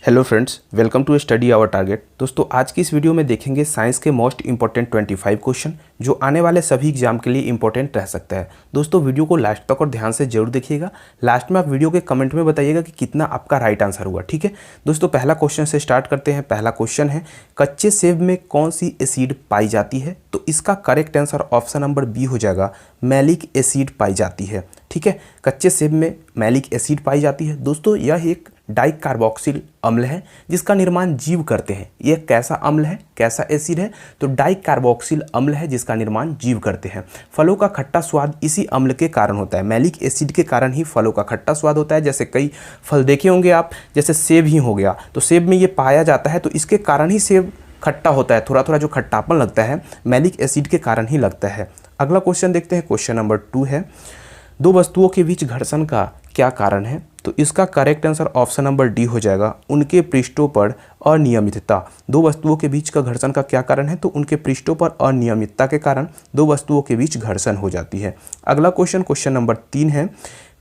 Hello friends, welcome to study our target. दोस्तों, आज की इस वीडियो में देखेंगे साइंस के मोस्ट इंपॉर्टेंट 25 क्वेश्चन जो आने वाले सभी एग्जाम के लिए इंपॉर्टेंट रह सकता है। दोस्तों, वीडियो को लास्ट तक और ध्यान से जरूर देखिएगा। लास्ट में आप वीडियो के कमेंट में बताइएगा कि कितना आपका राइट आंसर हुआ। ठीक है दोस्तों, पहला क्वेश्चन से स्टार्ट करते हैं। पहला क्वेश्चन है, कच्चे सेब में कौन सी एसिड पाई जाती है? तो इसका correct answer option number B हो जाएगा, मैलिक एसिड पाई जाती है। ठीक है, कच्चे सेब में मैलिक एसिड पाई जाती है। दोस्तों, यह एक डाइकार्बोक्सिल अम्ल है जिसका निर्माण जीव करते हैं। यह कैसा अम्ल है, कैसा एसिड है? तो डाइकार्बोक्सिल अम्ल है जिसका निर्माण जीव करते हैं। फलों का खट्टा स्वाद इसी अम्ल के कारण होता है। मैलिक एसिड के कारण ही फलों का खट्टा स्वाद होता है। जैसे कई फल देखे होंगे आप, जैसे सेब ही हो गया, तो सेब में ये पाया जाता है, तो इसके कारण ही सेब खट्टा होता है। थोड़ा थोड़ा जो खट्टापन लगता है मैलिक एसिड के कारण ही लगता है। अगला क्वेश्चन देखते हैं। क्वेश्चन नंबर 2 है, दो वस्तुओं के बीच घर्षण का क्या कारण है? तो इसका correct answer option number D हो जाएगा, उनके पृष्ठों पर अनियमितता। दो वस्तुओं के बीच का घर्षण का क्या कारण है? तो उनके पृष्ठों पर अनियमितता के कारण दो वस्तुओं के बीच घर्षण हो जाती है। अगला क्वेश्चन, क्वेश्चन नंबर 3 है,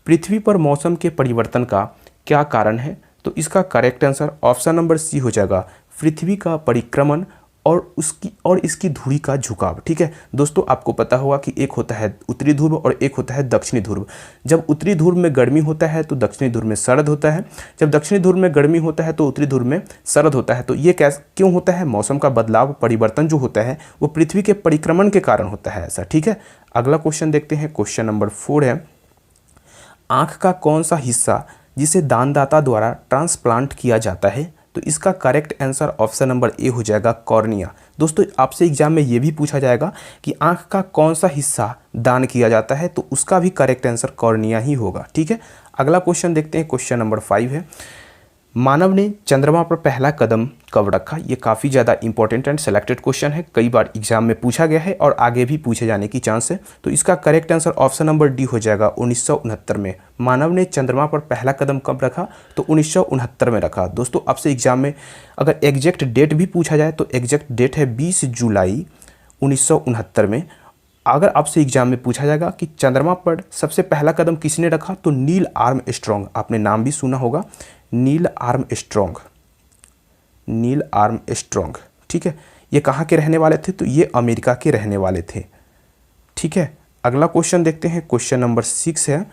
पृथ्वी पर मौसम के परिवर्तन का क्या कारण है? तो इसका correct answer option number C हो जाएगा, पृथ्वी का परिक्रमण और इसकी धुरी का झुकाव। ठीक है दोस्तों, आपको पता होगा कि एक होता है उत्तरी ध्रुव और एक होता है दक्षिणी ध्रुव। जब उत्तरी ध्रुव में गर्मी होता है तो दक्षिणी ध्रुव में शरद होता है। जब दक्षिणी ध्रुव में गर्मी होता है तो उत्तरी ध्रुव में शरद होता है। तो ये क्यों होता है? मौसम का बदलाव, परिवर्तन जो होता है वो पृथ्वी के परिक्रमण के कारण होता है ऐसा। ठीक है, अगला क्वेश्चन देखते हैं। क्वेश्चन नंबर 4 है, आँख का कौन सा हिस्सा जिसे दानदाता द्वारा ट्रांसप्लांट किया जाता है? तो इसका correct answer option number A हो जाएगा, कॉर्निया। दोस्तों, आपसे एग्जाम में ये भी पूछा जाएगा कि आंख का कौन सा हिस्सा दान किया जाता है, तो उसका भी करेक्ट आंसर कॉर्निया ही होगा। ठीक है, अगला क्वेश्चन देखते हैं। क्वेश्चन नंबर 5 है, मानव ने चंद्रमा पर पहला कदम कब रखा? ये काफ़ी ज़्यादा इंपॉर्टेंट एंड सेलेक्टेड क्वेश्चन है, कई बार एग्जाम में पूछा गया है और आगे भी पूछे जाने की चांस है। तो इसका correct answer option number D हो जाएगा, 1969 में। मानव ने चंद्रमा पर पहला कदम कब रखा? तो 1969 में रखा। दोस्तों, आपसे एग्जाम में अगर एग्जैक्ट डेट भी पूछा जाए तो एग्जैक्ट डेट है 20 जुलाई 1969 में। अगर आपसे एग्जाम में पूछा जाएगा कि चंद्रमा पर सबसे पहला कदम किसने रखा, तो नील आर्मस्ट्रॉन्ग, आपने नाम भी सुना होगा, नील आर्मस्ट्रॉन्ग। नील आर्मस्ट्रॉन्ग, ठीक है। ये कहाँ के रहने वाले थे? तो ये अमेरिका के रहने वाले थे। ठीक है, अगला क्वेश्चन देखते हैं। क्वेश्चन नंबर 6 है,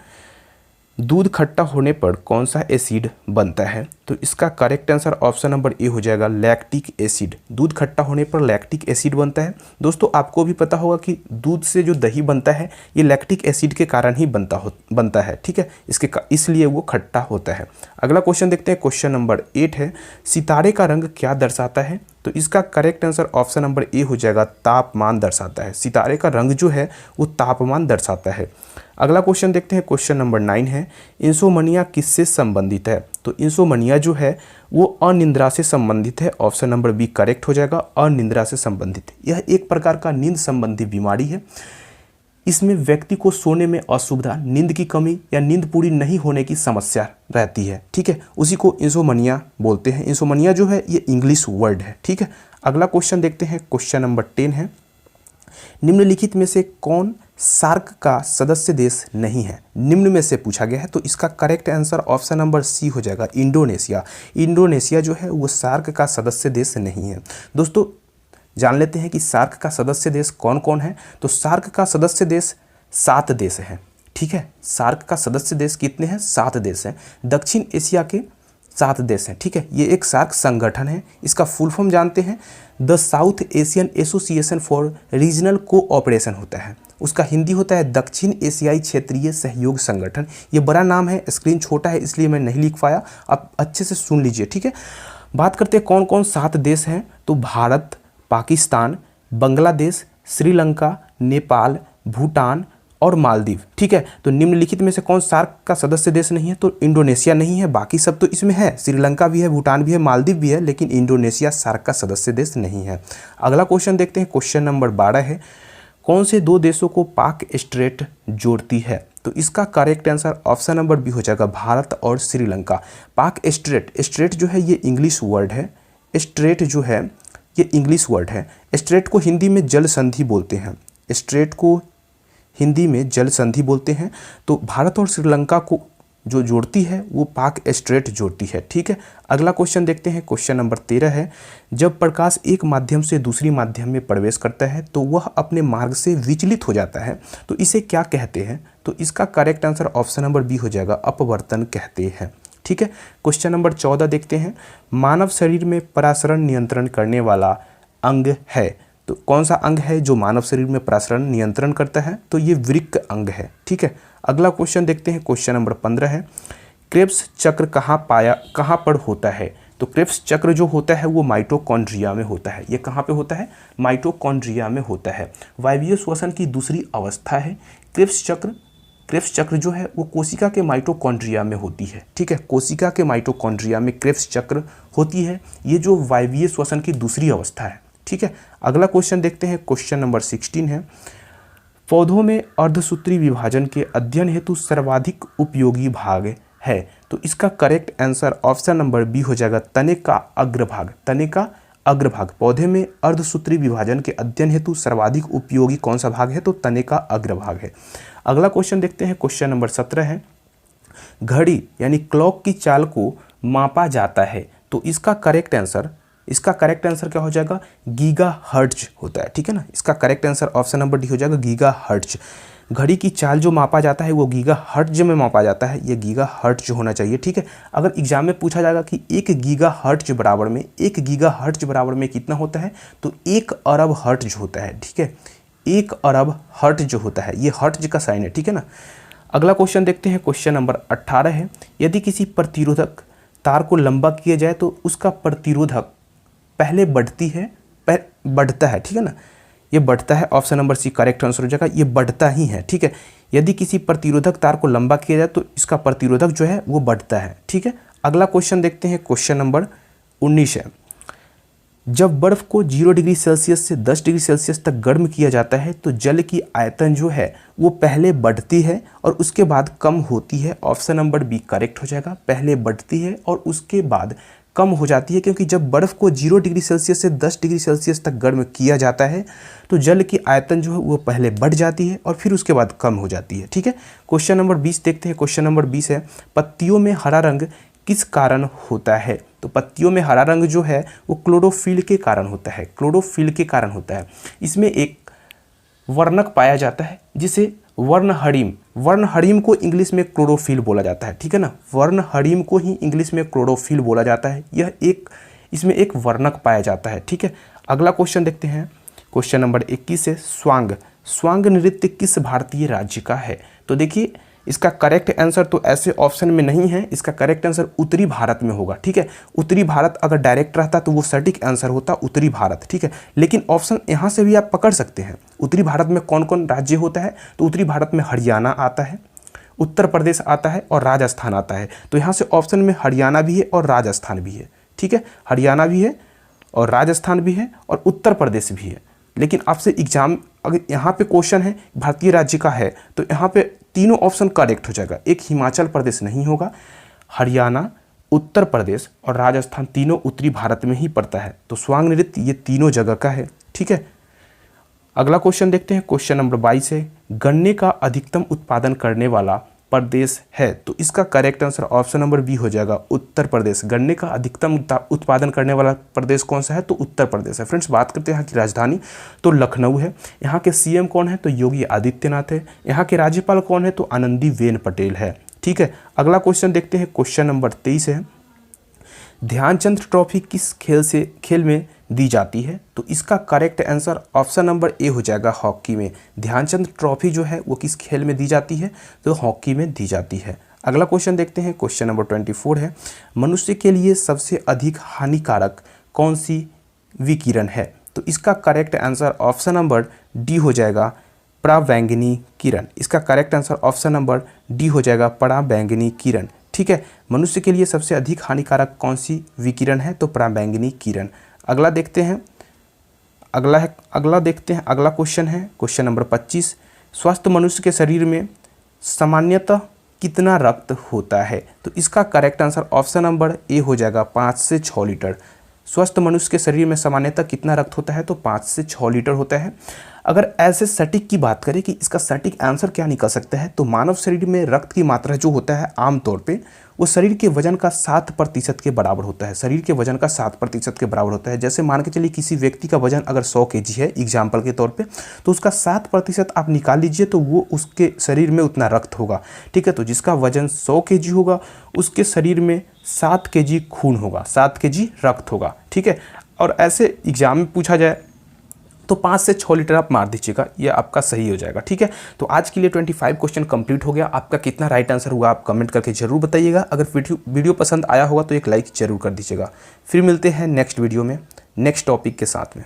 दूध खट्टा होने पर कौन सा एसिड बनता है? तो इसका correct answer option number A हो जाएगा, लैक्टिक एसिड। दूध खट्टा होने पर लैक्टिक एसिड बनता है। दोस्तों, आपको भी पता होगा कि दूध से जो दही बनता है ये लैक्टिक एसिड के कारण ही बनता है। ठीक है, इसलिए वो खट्टा होता है। अगला क्वेश्चन देखते हैं। क्वेश्चन नंबर 8 है, सितारे का रंग क्या दर्शाता है? तो इसका correct answer option number A हो जाएगा, तापमान दर्शाता है। सितारे का रंग जो है वो तापमान दर्शाता है। अगला क्वेश्चन देखते हैं। क्वेश्चन नंबर 9 है, इंसोमनिया किससे संबंधित है? तो इंसोमनिया जो है वो अनिद्रा से संबंधित है। ऑप्शन नंबर बी करेक्ट हो जाएगा, अनिद्रा से संबंधित। यह एक प्रकार का नींद संबंधी बीमारी है। इसमें व्यक्ति को सोने में असुविधा, नींद की कमी या नींद पूरी नहीं होने की समस्या रहती है। ठीक है, उसी को इंसोमनिया बोलते हैं। इंसोमनिया जो है ये इंग्लिश वर्ड है। ठीक है, अगला क्वेश्चन देखते हैं। क्वेश्चन नंबर 10 है, निम्नलिखित में से कौन सार्क का सदस्य देश नहीं है? निम्न में से पूछा गया है, तो इसका correct answer option number C हो जाएगा, इंडोनेशिया। इंडोनेशिया जो है वो सार्क का सदस्य देश नहीं है। दोस्तों, जान लेते हैं कि सार्क का सदस्य देश कौन कौन है। तो सार्क का सदस्य देश 7 देश हैं। ठीक है, सार्क का सदस्य देश कितने हैं? 7 देश हैं। दक्षिण एशिया के 7 देश हैं। ठीक है, ये एक सार्क संगठन है। इसका फुल फॉर्म जानते हैं, the south Asian association for regional cooperation होता है। उसका हिंदी होता है दक्षिण एशियाई क्षेत्रीय सहयोग संगठन। ये बड़ा नाम है, स्क्रीन छोटा है इसलिए मैं नहीं लिख पाया, आप अच्छे से सुन लीजिए। ठीक है, बात करते हैं कौन कौन 7 देश हैं। तो भारत, पाकिस्तान, बांग्लादेश, श्रीलंका, नेपाल, भूटान और मालदीव। ठीक है, तो निम्नलिखित में से कौन सार्क का सदस्य देश नहीं है? तो इंडोनेशिया नहीं है, बाकी सब तो इसमें है। श्रीलंका भी है, भूटान भी है, मालदीव भी है, लेकिन इंडोनेशिया सार्क का सदस्य देश नहीं है। अगला क्वेश्चन देखते हैं। क्वेश्चन नंबर 12 है, कौन से 2 देशों को पाक स्ट्रेट जोड़ती है? तो इसका correct answer option number B हो जाएगा, भारत और श्रीलंका। पाक स्ट्रेट जो है ये इंग्लिश वर्ड है। स्ट्रेट जो है ये इंग्लिश वर्ड है। स्ट्रेट को हिंदी में जल संधि बोलते हैं। स्ट्रेट को हिंदी में जल संधि बोलते हैं। तो भारत और श्रीलंका को जो जोड़ती है वो पाक स्ट्रेट जोड़ती है। ठीक है, अगला क्वेश्चन देखते हैं। क्वेश्चन नंबर 13 है, जब प्रकाश एक माध्यम से दूसरी माध्यम में प्रवेश करता है तो वह अपने मार्ग से विचलित हो जाता है, तो इसे क्या कहते हैं? तो इसका correct answer option number B हो जाएगा, अपवर्तन कहते हैं। ठीक है, क्वेश्चन नंबर 14 देखते हैं, मानव शरीर में परासरण नियंत्रण करने वाला अंग है, तो कौन सा अंग है जो मानव शरीर में परासरण नियंत्रण करता है? तो ये वृक्क अंग है। ठीक है, अगला क्वेश्चन देखते हैं। क्वेश्चन नंबर 15 है, क्रेब्स चक्र कहाँ पर होता है? तो क्रेब्स चक्र जो होता है वो माइटोकॉन्ड्रिया में होता है। ये कहाँ पे होता है? माइटोकॉन्ड्रिया में होता है। वायवीय श्वसन की दूसरी अवस्था है क्रेब्स चक्र जो है वो कोशिका के माइटोकॉन्ड्रिया में होती है। ठीक है, कोशिका के माइटोकॉन्ड्रिया में क्रेब्स चक्र होती है। ये जो वायवीय श्वसन की दूसरी अवस्था है। ठीक है, अगला क्वेश्चन देखते हैं। क्वेश्चन नंबर 16 है, पौधों में अर्धसूत्री विभाजन के अध्ययन हेतु सर्वाधिक उपयोगी भाग है, तो इसका correct answer option number B हो जाएगा, तने का अग्रभाग। तने का अग्रभाग, पौधे में अर्धसूत्री विभाजन के अध्ययन हेतु सर्वाधिक उपयोगी कौन सा भाग है? तो तने का अग्रभाग है। अगला क्वेश्चन देखते हैं। क्वेश्चन नंबर 17 है, घड़ी यानी क्लॉक की चाल को मापा जाता है, तो इसका करेक्ट आंसर क्या हो जाएगा? गीगाहर्ट्ज होता है। ठीक है ना, इसका correct answer option number D हो जाएगा, गीगाहर्ट्ज। घड़ी की चाल जो मापा जाता है वो गीगाहर्ट्ज में मापा जाता है, ये गीगाहर्ट्ज होना चाहिए। ठीक है, अगर एग्जाम में पूछा जाएगा कि 1 गीगाहर्ट्ज बराबर में कितना होता है? तो 1 अरब हर्ट्ज होता है। ठीक है, 1 अरब हर्ट्ज जो होता है, ये हर्ट्ज का साइन है। ठीक है ना, अगला क्वेश्चन देखते हैं। क्वेश्चन नंबर 18 है, यदि किसी प्रतिरोधक तार को लंबा किया जाए तो उसका प्रतिरोधक पहले बढ़ता है। ठीक है ना, ये बढ़ता है, option number C correct answer हो जाएगा, ये बढ़ता ही है। ठीक है, यदि किसी प्रतिरोधक तार को लंबा किया जाए तो इसका प्रतिरोधक जो है वो बढ़ता है। ठीक है, अगला क्वेश्चन देखते हैं। क्वेश्चन नंबर 19 है, जब बर्फ को 0 डिग्री सेल्सियस से 10 डिग्री सेल्सियस तक गर्म किया जाता है तो जल की आयतन जो है वो पहले बढ़ती है और उसके बाद कम होती है। ऑप्शन नंबर बी करेक्ट हो जाएगा, पहले बढ़ती है और उसके बाद कम हो जाती है, क्योंकि जब बर्फ़ को 0 डिग्री सेल्सियस से 10 डिग्री सेल्सियस तक गर्म किया जाता है तो जल की आयतन जो है वो पहले बढ़ जाती है और फिर उसके बाद कम हो जाती है। ठीक है, क्वेश्चन नंबर 20 देखते हैं। क्वेश्चन नंबर 20 है, पत्तियों में हरा रंग किस कारण होता है? तो पत्तियों में हरा रंग जो है वो क्लोरोफिल के कारण होता है। क्लोरोफिल के कारण होता है। इसमें एक वर्णक पाया जाता है जिसे वर्णहरिम को इंग्लिश में क्लोरोफिल बोला जाता है। ठीक है ना, वर्णहरिम को ही इंग्लिश में क्लोरोफिल बोला जाता है। इसमें एक वर्णक पाया जाता है। ठीक है, अगला क्वेश्चन देखते हैं। क्वेश्चन नंबर 21 है, स्वांग नृत्य किस भारतीय राज्य का है? तो देखिए, इसका करेक्ट आंसर तो ऐसे ऑप्शन में नहीं है, इसका करेक्ट आंसर उत्तरी भारत में होगा। ठीक है, उत्तरी भारत अगर डायरेक्ट रहता तो वो सटीक आंसर होता उत्तरी भारत। ठीक है, लेकिन ऑप्शन यहाँ से भी आप पकड़ सकते हैं। उत्तरी भारत में कौन कौन राज्य होता है? तो उत्तरी भारत में हरियाणा आता है, उत्तर प्रदेश आता है और राजस्थान आता है। तो यहाँ से ऑप्शन में हरियाणा भी है और राजस्थान भी है। ठीक है, हरियाणा भी है और राजस्थान भी है और उत्तर प्रदेश भी है। लेकिन आपसे एग्जाम अगर यहाँ पे क्वेश्चन है भारतीय राज्य का है तो यहाँ पे तीनों ऑप्शन करेक्ट हो जाएगा। एक हिमाचल प्रदेश नहीं होगा, हरियाणा, उत्तर प्रदेश और राजस्थान तीनों उत्तरी भारत में ही पड़ता है। तो स्वांग नृत्य ये तीनों जगह का है। ठीक है, अगला क्वेश्चन देखते हैं। क्वेश्चन नंबर 22 है, गन्ने का अधिकतम उत्पादन करने वाला प्रदेश है? तो इसका correct answer option number B हो जाएगा, उत्तर प्रदेश। गन्ने का अधिकतम उत्पादन करने वाला प्रदेश कौन सा है? तो उत्तर प्रदेश है। फ्रेंड्स, बात करते हैं यहाँ की राजधानी, तो लखनऊ है। यहाँ के सीएम कौन है? तो योगी आदित्यनाथ है। यहाँ के राज्यपाल कौन है? तो आनंदीबेन पटेल है। ठीक है, अगला क्वेश्चन देखते हैं। क्वेश्चन नंबर 23 है, ध्यानचंद ट्रॉफी किस खेल में दी जाती है? तो इसका correct answer option number A हो जाएगा, हॉकी में। ध्यानचंद ट्रॉफी जो है वो किस खेल में दी जाती है? तो हॉकी में दी जाती है। अगला क्वेश्चन देखते हैं। क्वेश्चन नंबर 24 है, मनुष्य के लिए सबसे अधिक हानिकारक कौन सी विकिरण है? तो इसका correct answer option number D हो जाएगा, पराबैंगनी किरण। इसका correct answer option number D हो जाएगा, पराबैंगनी किरण। ठीक है, मनुष्य के लिए सबसे अधिक हानिकारक कौन सी विकिरण है? तो पराबैंगनी किरण। अगला देखते हैं। अगला क्वेश्चन है क्वेश्चन नंबर 25, स्वस्थ मनुष्य के शरीर में सामान्यतः कितना रक्त होता है? तो इसका correct answer option number A हो जाएगा, 5 से 6 लीटर। स्वस्थ मनुष्य के शरीर में सामान्यतः कितना रक्त होता है, तो 5 से 6 लीटर होता है। अगर ऐसे सटीक की बात करें कि इसका सटीक आंसर क्या निकल सकता है, तो मानव शरीर में रक्त की मात्रा जो होता है आमतौर पे वो शरीर के वजन का 7% के बराबर होता है। शरीर के वजन का 7% के बराबर होता है। जैसे मान के चलिए किसी व्यक्ति का वजन अगर 100 kg है एग्जाम्पल के तौर पे, तो उसका 7% आप निकाल लीजिए तो वो उसके शरीर में उतना रक्त होगा। ठीक है, तो जिसका वजन 100 kg होगा उसके शरीर में 7 kg खून होगा, 7 kg रक्त होगा। ठीक है, और ऐसे एग्जाम में पूछा जाए तो 5 से 6 लीटर आप मार दीजिएगा, ये आपका सही हो जाएगा। ठीक है, तो आज के लिए 25 क्वेश्चन कंप्लीट हो गया। आपका कितना राइट आंसर हुआ आप कमेंट करके जरूर बताइएगा। अगर वीडियो पसंद आया होगा तो एक लाइक जरूर कर दीजिएगा। फिर मिलते हैं नेक्स्ट वीडियो में नेक्स्ट टॉपिक के साथ में।